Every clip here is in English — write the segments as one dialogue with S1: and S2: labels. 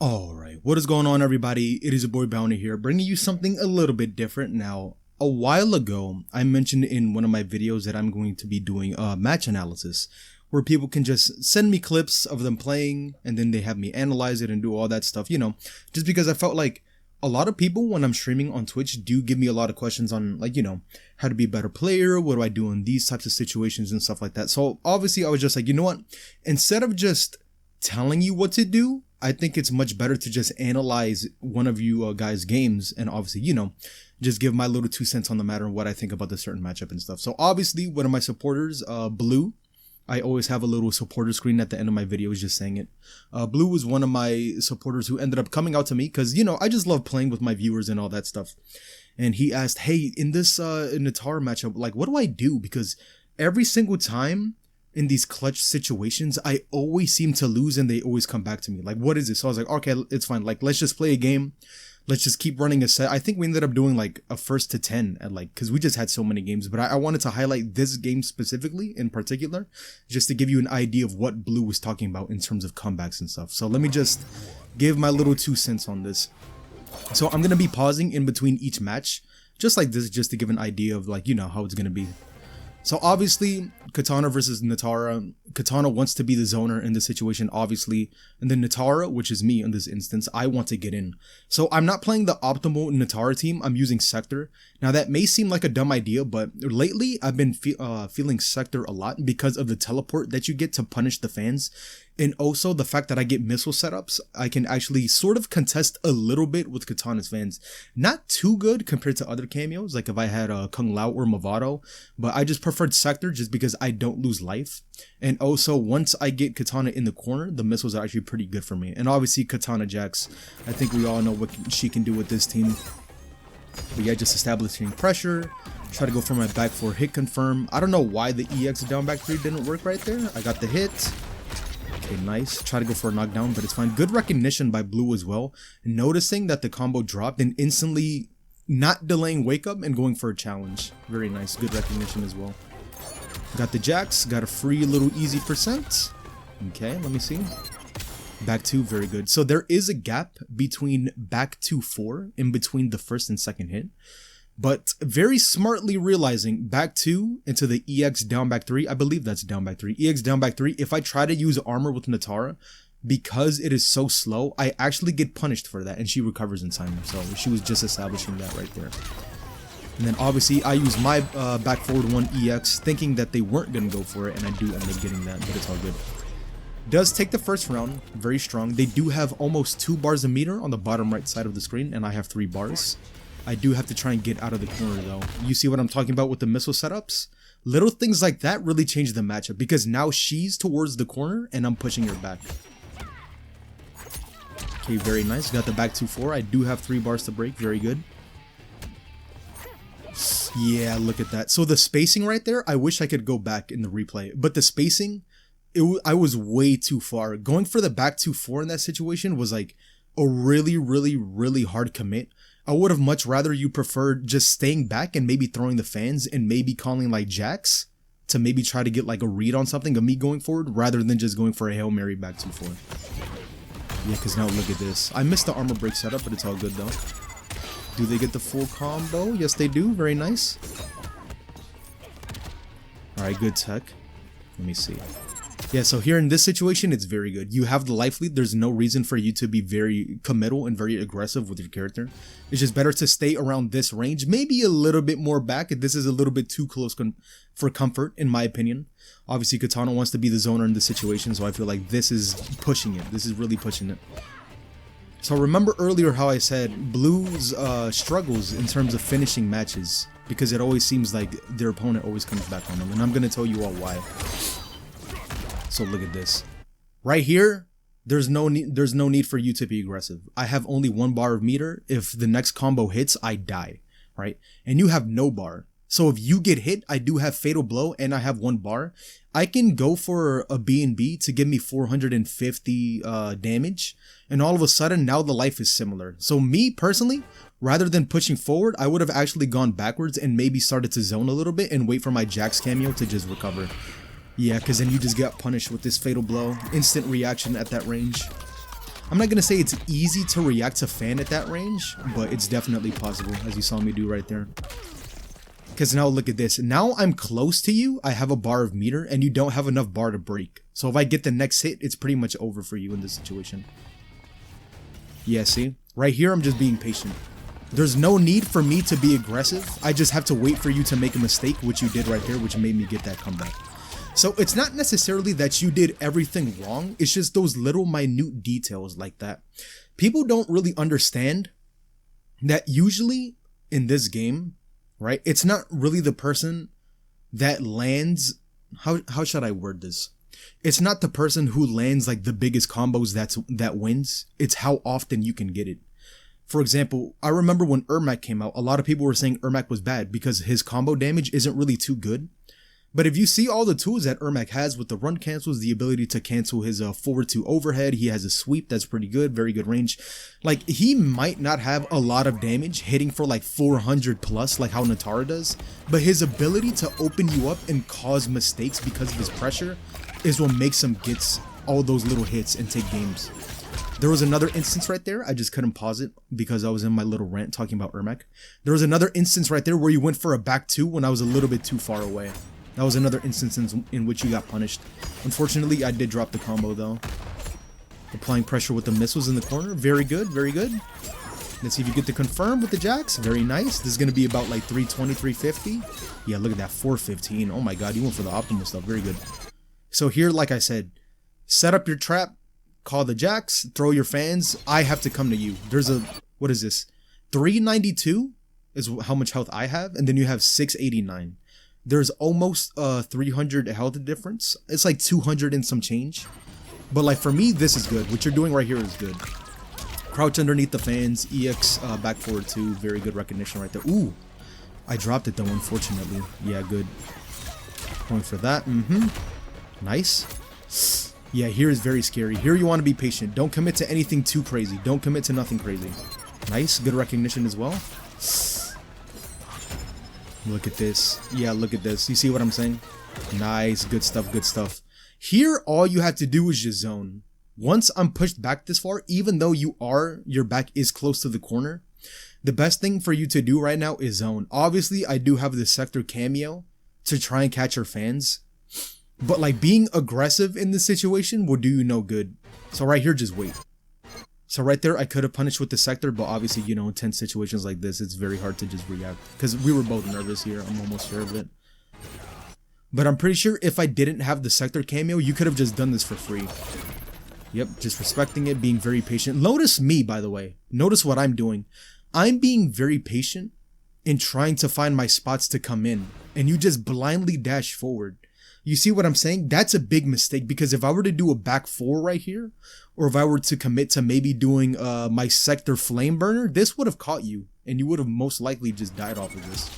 S1: Alright, what is going on, everybody? It is your boy Bounty here, bringing you something a little bit different. Now, a while ago, I mentioned in one of my videos that I'm going to be doing a match analysis, where people can just send me clips of them playing, and then they have me analyze it and do all that stuff, you know, just because I felt like a lot of people, when I'm streaming on Twitch, do give me a lot of questions on, like, you know, how to be a better player, what do I do in these types of situations and stuff like that. So, obviously, I was just like, you know what, instead of just telling you what to do, I think it's much better to just analyze one of you guys' games and obviously, you know, just give my little 2 cents on the matter and what I think about the certain matchup and stuff. So obviously, one of my supporters, Blue, I always have a little supporter screen at the end of my videos just saying it. Blue was one of my supporters who ended up coming out to me because, you know, I just love playing with my viewers and all that stuff. And he asked, hey, in this Nitara matchup, like, what do I do? Because every single time in these clutch situations, I always seem to lose and they always come back to me. Like, what is it? So I was like, okay, it's fine. Like, let's just play a game. Let's just keep running a set. I think we ended up doing like a 1st to 10 at like, cause we just had so many games, but I wanted to highlight this game specifically in particular, just to give you an idea of what Blue was talking about in terms of comebacks and stuff. So let me just give my little 2 cents on this. So I'm going to be pausing in between each match, just like this, just to give an idea of like, you know, how it's going to be. So obviously, Katana versus Nitara. Katana wants to be the zoner in this situation, obviously. And then Nitara, which is me in this instance, I want to get in. So I'm not playing the optimal Nitara team, I'm using Sector. Now that may seem like a dumb idea, but lately I've been feeling Sector a lot because of the teleport that you get to punish the fans. And also the fact that I get missile setups, I can actually sort of contest a little bit with Katana's fans. Not too good compared to other cameos, like if I had Kung Lao or Movado, but I just preferred Sector just because I don't lose life. And also, once I get Katana in the corner, the missiles are actually pretty good for me. And obviously, Katana Jax, I think we all know what she can do with this team. But yeah, just establishing pressure, try to go for my back 4 hit confirm. I don't know why the EX down back 3 didn't work right there. I got the hit. Okay, nice. Try to go for a knockdown, but it's fine. Good recognition by Blue as well. Noticing that the combo dropped and instantly not delaying wake up and going for a challenge. Very nice. Good recognition as well. Got the Jax. Got a free little easy percent. Okay, let me see. Back 2, very good. So there is a gap between back 2-4 in between the first and second hit. But very smartly realizing back 2 into the EX down back 3, I believe that's down back 3, EX down back 3, if I try to use armor with Nitara, because it is so slow, I actually get punished for that and she recovers in time. So she was just establishing that right there. And then obviously I use my back forward 1 EX thinking that they weren't going to go for it, and I do end up getting that, but it's all good. Does take the first round, very strong. They do have almost 2 bars a meter on the bottom right side of the screen, and I have 3 bars. I do have to try and get out of the corner though. You see what I'm talking about with the missile setups? Little things like that really change the matchup because now she's towards the corner and I'm pushing her back. Okay, very nice. Got the back 2-4. I do have 3 bars to break. Very good. Yeah, look at that. So the spacing right there, I wish I could go back in the replay. But the spacing, I was way too far. Going for the back 2-4 in that situation was like a really hard commit. I would have much rather you preferred just staying back and maybe throwing the fans and maybe calling like Jax to maybe try to get like a read on something of me going forward rather than just going for a Hail Mary back 2-4. Yeah, because now look at this. I missed the armor break setup, but it's all good though. Do they get the full combo? Yes, they do. Very nice. Alright, good tech. Let me see. Yeah, so here in this situation, it's very good. You have the life lead. There's no reason for you to be very committal and very aggressive with your character. It's just better to stay around this range. Maybe a little bit more back. This is a little bit too close for comfort, in my opinion. Obviously, Katana wants to be the zoner in this situation, so I feel like this is pushing it. This is really pushing it. So remember earlier how I said Blue's struggles in terms of finishing matches, because it always seems like their opponent always comes back on them, and I'm going to tell you all why. So look at this. Right here, there's no need for you to be aggressive. I have only 1 bar of meter. If the next combo hits, I die, right? And you have no bar. So if you get hit, I do have fatal blow and I have 1 bar. I can go for a B&B to give me 450 damage. And all of a sudden, now the life is similar. So me personally, rather than pushing forward, I would have actually gone backwards and maybe started to zone a little bit and wait for my Jax cameo to just recover. Yeah, because then you just got punished with this fatal blow. Instant reaction at that range. I'm not gonna say it's easy to react to fan at that range, but it's definitely possible, as you saw me do right there. Because now look at this. Now I'm close to you, I have a bar of meter, and you don't have enough bar to break. So if I get the next hit, it's pretty much over for you in this situation. Yeah, see? Right here, I'm just being patient. There's no need for me to be aggressive. I just have to wait for you to make a mistake, which you did right there, which made me get that comeback. So it's not necessarily that you did everything wrong. It's just those little minute details like that. People don't really understand that usually in this game, right? It's not really the person that lands. How should I word this? It's not the person who lands like the biggest combos that wins. It's how often you can get it. For example, I remember when Ermac came out, a lot of people were saying Ermac was bad because his combo damage isn't really too good. But if you see all the tools that Ermac has with the run cancels, the ability to cancel his forward to overhead, he has a sweep that's pretty good, very good range. Like, he might not have a lot of damage hitting for like 400 plus like how Nitara does, but his ability to open you up and cause mistakes because of his pressure is what makes him get all those little hits and take games. There was another instance right there, I just couldn't pause it because I was in my little rant talking about Ermac. There was another instance right there where you went for a back two when I was a little bit too far away. That was another instance in which you got punished. Unfortunately, I did drop the combo though. Applying pressure with the missiles in the corner. Very good, very good. Let's see if you get to confirm with the jacks. Very nice. This is going to be about like 320, 350. Yeah, look at that, 415. Oh my god, you went for the optimal stuff. Very good. So here, like I said, set up your trap, call the jacks, throw your fans. I have to come to you. There's a, what is this? 392 is how much health I have, and then you have 689. There's almost 300 health difference. It's like 200 and some change. But like for me, this is good. What you're doing right here is good. Crouch underneath the fans, EX back forward 2. Very good recognition right there. Ooh, I dropped it though, unfortunately. Yeah, good. Going for that. Nice. Yeah, here is very scary. Here you want to be patient. Don't commit to anything too crazy. Don't commit to nothing crazy. Nice. Good recognition as well. Look at this. Yeah, look at this. You see what I'm saying? Nice. Good stuff. Good stuff. Here, all you have to do is just zone. Once I'm pushed back this far, even though your back is close to the corner, the best thing for you to do right now is zone. Obviously, I do have the sector cameo to try and catch your fans. But like being aggressive in this situation will do you no good. So right here, just wait. So right there, I could have punished with the sector, but obviously, you know, in tense situations like this, it's very hard to just react. Because we were both nervous here, I'm almost sure of it. But I'm pretty sure if I didn't have the sector cameo, you could have just done this for free. Yep, just respecting it, being very patient. Notice me, by the way. Notice what I'm doing. I'm being very patient in trying to find my spots to come in. And you just blindly dash forward. You see what I'm saying? That's a big mistake, because if I were to do a back four right here, or if I were to commit to maybe doing my sector flame burner, this would have caught you, and you would have most likely just died off of this.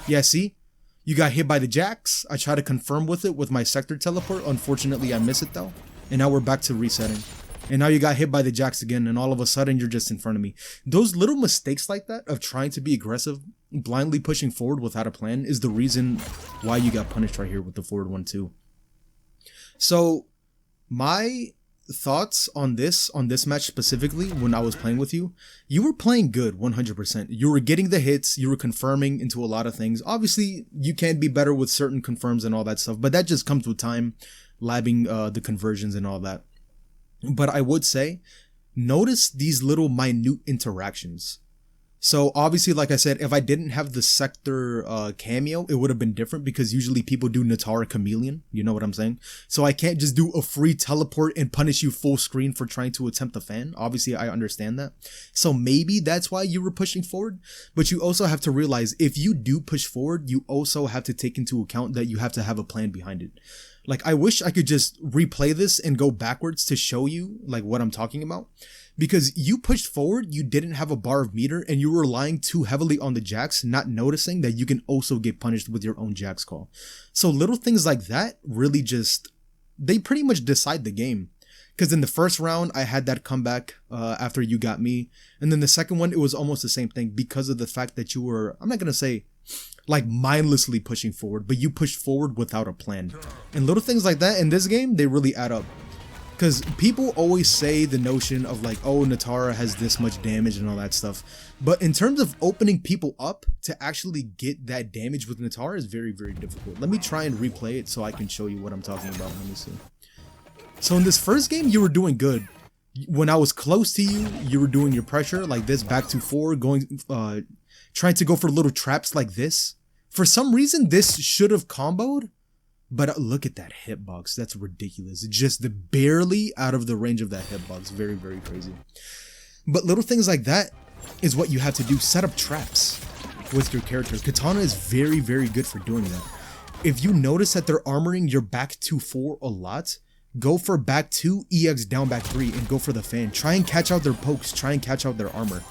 S1: Yeah, see? You got hit by the jacks. I try to confirm with it with my sector teleport. Unfortunately, I miss it though. And now we're back to resetting. And now you got hit by the jacks again, and all of a sudden you're just in front of me. Those little mistakes like that of trying to be aggressive, blindly pushing forward without a plan, is the reason why you got punished right here with the forward 1-2. So my thoughts on this match specifically, when I was playing with you, you were playing good 100%. You were getting the hits, you were confirming into a lot of things. Obviously, you can be better with certain confirms and all that stuff, but that just comes with time, labbing the conversions and all that. But I would say, notice these little minute interactions. So obviously, like I said, if I didn't have the sector cameo, it would have been different, because usually people do Nitara Chameleon. You know what I'm saying? So I can't just do a free teleport and punish you full screen for trying to attempt the fan. Obviously, I understand that. So maybe that's why you were pushing forward. But you also have to realize, if you do push forward, you also have to take into account that you have to have a plan behind it. Like, I wish I could just replay this and go backwards to show you like what I'm talking about. Because you pushed forward, you didn't have a bar of meter, and you were relying too heavily on the jacks, not noticing that you can also get punished with your own jacks call. So little things like that really just, they pretty much decide the game. Because in the first round, I had that comeback after you got me. And then the second one, it was almost the same thing, because of the fact that you were, I'm not going to say like mindlessly pushing forward, but you pushed forward without a plan. And little things like that in this game, they really add up. Because people always say the notion of like, oh, Nitara has this much damage and all that stuff. But in terms of opening people up to actually get that damage with Nitara is very, very difficult. Let me try and replay it so I can show you what I'm talking about. Let me see. So in this first game, you were doing good. When I was close to you, you were doing your pressure like this, back to 4, going, trying to go for little traps like this. For some reason, this should have comboed. But look at that hitbox. That's ridiculous. Just barely out of the range of that hitbox. Very, very crazy. But little things like that is what you have to do. Set up traps with your character. Katana is very, very good for doing that. If you notice that they're armoring your back 2-4 a lot, go for back 2, EX down back 3, and go for the fan. Try and catch out their pokes. Try and catch out their armor.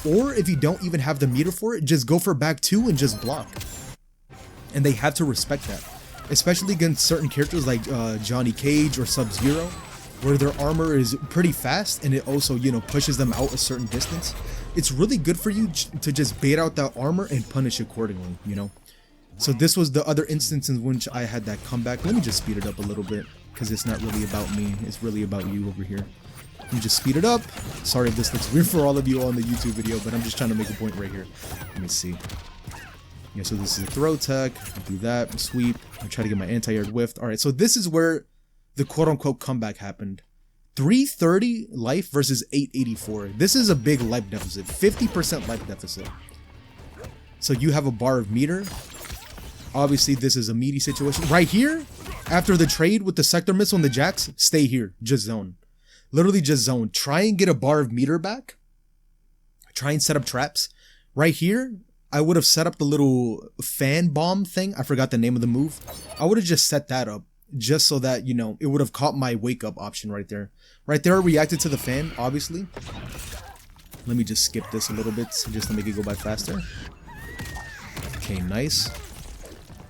S1: Or if you don't even have the meter for it, just go for back 2 and just block. And they have to respect that. Especially against certain characters like Johnny Cage or Sub-Zero, where their armor is pretty fast and it also, you know, pushes them out a certain distance. It's really good for you to just bait out that armor and punish accordingly, you know. So this was the other instance in which I had that comeback. Let me just speed it up a little bit because it's not really about me. It's really about you over here. Let me just speed it up. Sorry if this looks weird for all of you on the YouTube video, but I'm just trying to make a point right here. Let me see. Yeah, so this is a throw tech, do that, sweep, I try to get my anti-air whiffed. Alright, so this is where the quote-unquote comeback happened. 330 life versus 884. This is a big life deficit, 50% life deficit. So you have a bar of meter. Obviously, this is a meaty situation. Right here, after the trade with the sector missile and the jacks, stay here, just zone. Literally just zone. Try and get a bar of meter back. Try and set up traps. Right here, I would have set up the little fan bomb thing. I forgot the name of the move. I would have just set that up just so that, you know, it would have caught my wake up option right there. Right there, reacted to the fan, obviously. Let me just skip this a little bit just to make it go by faster. Okay, nice.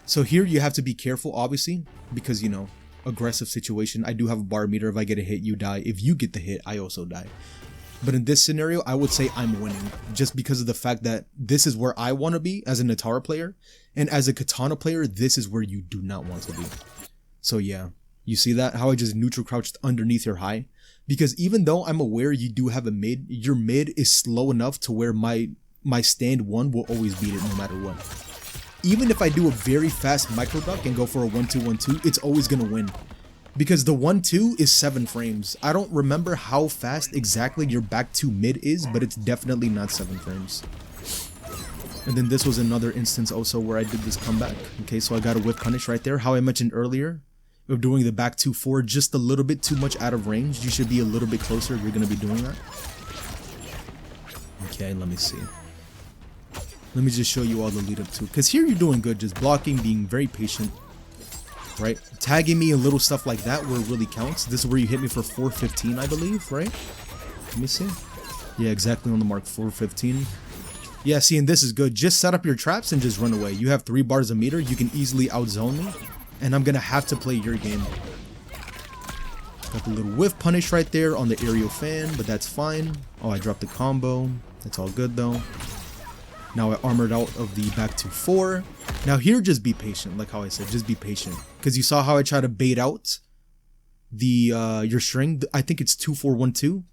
S1: So here you have to be careful, obviously, because, you know, aggressive situation. I do have a bar meter. If I get a hit, you die. If you get the hit, I also die. But in this scenario, I would say I'm winning just because of the fact that this is where I want to be as a Nitara player. And as a Katana player, this is where you do not want to be. So yeah, you see that? How I just neutral crouched underneath your high? Because even though I'm aware you do have a mid, your mid is slow enough to where my stand 1 will always beat it no matter what. Even if I do a very fast micro duck and go for a 1-2-1-2, it's always going to win. Because the 1-2 is 7 frames. I don't remember how fast exactly your back 2 mid is, but it's definitely not 7 frames. And then this was another instance also where I did this comeback. Okay, so I got a whip punish right there. How I mentioned earlier, of doing the back 2-4 just a little bit too much out of range. You should be a little bit closer if you're going to be doing that. Okay, let me see. Let me just show you all the lead up to. Because here you're doing good, just blocking, being very patient. Right? Tagging me and little stuff like that where it really counts. This is where you hit me for 415, I believe, right? Let me see. Yeah, exactly on the mark, 415. Yeah, see, and this is good. Just set up your traps and just run away. You have 3 bars a meter. You can easily outzone me. And I'm going to have to play your game. Got the little whiff punish right there on the aerial fan, but that's fine. Oh, I dropped the combo. That's all good, though. Now I armored out of the back 2-4. Now here, just be patient, like how I said, just be patient. Because you saw how I try to bait out the your string. I think it's 2-4-1-2.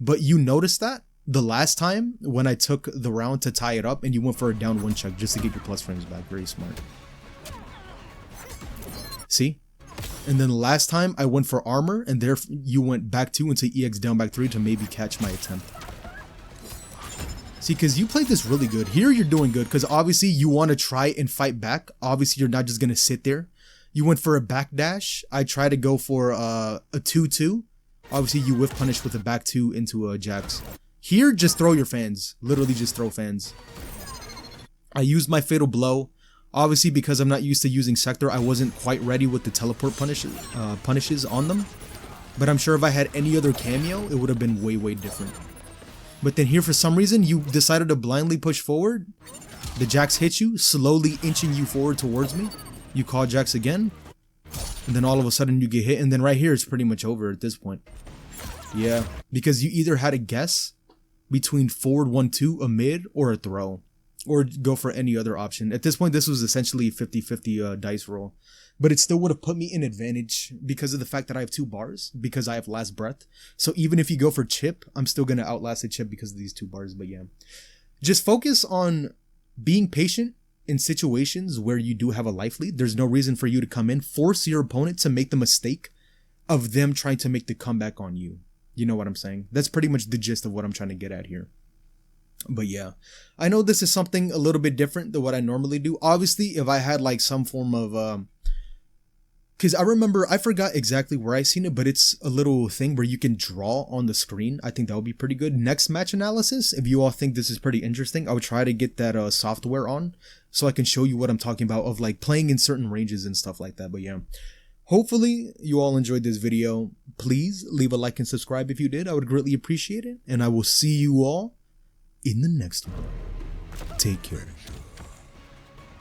S1: But you noticed that the last time when I took the round to tie it up and you went for a down 1 check just to get your plus frames back. Very smart. See? And then the last time I went for armor and there you went back 2 into EX down back 3 to maybe catch my attempt. See, because you played this really good. Here you're doing good because obviously you want to try and fight back. Obviously you're not just going to sit there. You went for a backdash. I tried to go for a 2-2. Obviously you whiff punish with a back 2 into a Jax. Here, just throw your fans. Literally just throw fans. I used my fatal blow. Obviously because I'm not used to using sector, I wasn't quite ready with the teleport punishes on them. But I'm sure if I had any other cameo, it would have been way, way different. But then here, for some reason, you decided to blindly push forward. The Jax hit you, slowly inching you forward towards me. You call Jax again. And then all of a sudden you get hit. And then right here, it's pretty much over at this point. Yeah, because you either had to guess between forward 1-2, a mid, or a throw. Or go for any other option. At this point, this was essentially a 50-50 dice roll. but it still would have put me in advantage because of the fact that I have 2 bars, because I have last breath. So even if you go for chip, I'm still going to outlast a chip because of these 2 bars. But yeah, just focus on being patient in situations where you do have a life lead. There's no reason for you to come in, force your opponent to make the mistake of them trying to make the comeback on you. You know what I'm saying? That's pretty much the gist of what I'm trying to get at here. But yeah, I know this is something a little bit different than what I normally do. Obviously, if I had like some form of because I forgot exactly where I seen it, but it's a little thing where you can draw on the screen. I think that would be pretty good. Next match analysis, if you all think this is pretty interesting, I would try to get that software on so I can show you what I'm talking about of like playing in certain ranges and stuff like that. But yeah, hopefully you all enjoyed this video. Please leave a like and subscribe if you did. I would greatly appreciate it. And I will see you all in the next one. Take care.